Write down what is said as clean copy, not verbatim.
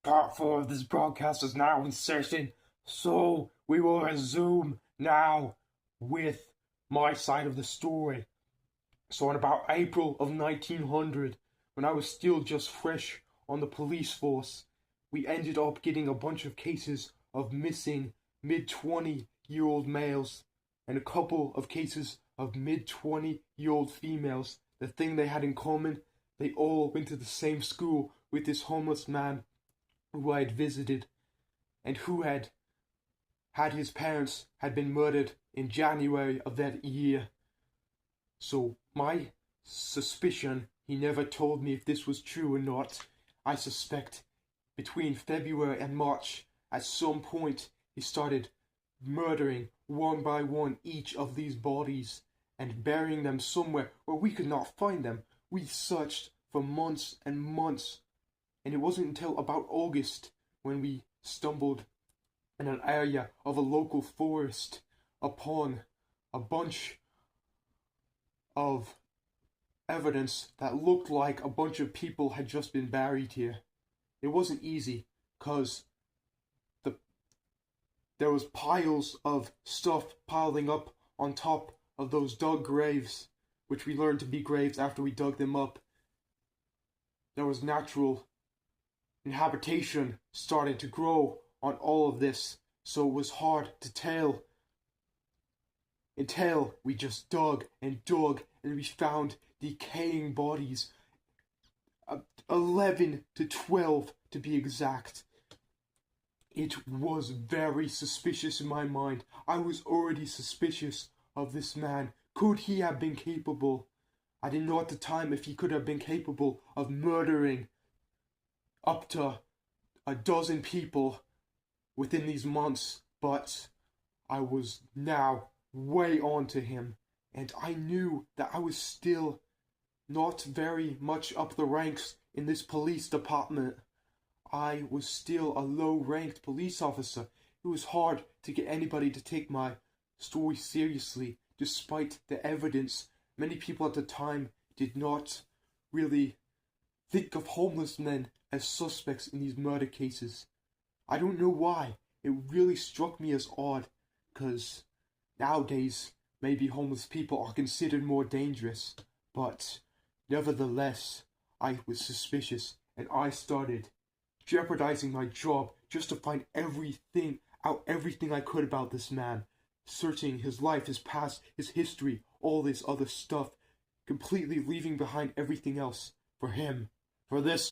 Part 4 of this broadcast is now in session, so we will resume now with my side of the story. So in about April of 1900, when I was still just fresh on the police force, we ended up getting a bunch of cases of missing mid-20-year-old males and a couple of cases of mid-20-year-old females. The thing they had in common, they all went to the same school with this homeless man who I had visited, and who had his parents had been murdered in January of that year. So my suspicion, he never told me if this was true or not, I suspect between February and March, at some point, he started murdering one by one each of these bodies and burying them somewhere where we could not find them. We searched for months and months, and it wasn't until about August when we stumbled in an area of a local forest upon a bunch of evidence that looked like a bunch of people had just been buried here. It wasn't easy, cause there was piles of stuff piling up on top of those dug graves, which we learned to be graves after we dug them up. There was natural inhabitation starting to grow on all of this, so it was hard to tell until we just dug and we found decaying bodies, 11 to 12 to be exact. It was very suspicious in my mind. I was already suspicious of this man. Could he have been capable? I didn't know at the time if he could have been capable of murdering up to a dozen people within these months, but I was now way on to him, and I knew that I was still not very much up the ranks in this police department. I was still a low-ranked police officer. It was hard to get anybody to take my story seriously, despite the evidence. Many people at the time did not really think of homeless men as suspects in these murder cases. I don't know why. It really struck me as odd, because nowadays maybe homeless people are considered more dangerous, but nevertheless, I was suspicious, and I started jeopardizing my job just to find everything I could about this man, searching his life, his past, his history, all this other stuff, completely leaving behind everything else for him, for this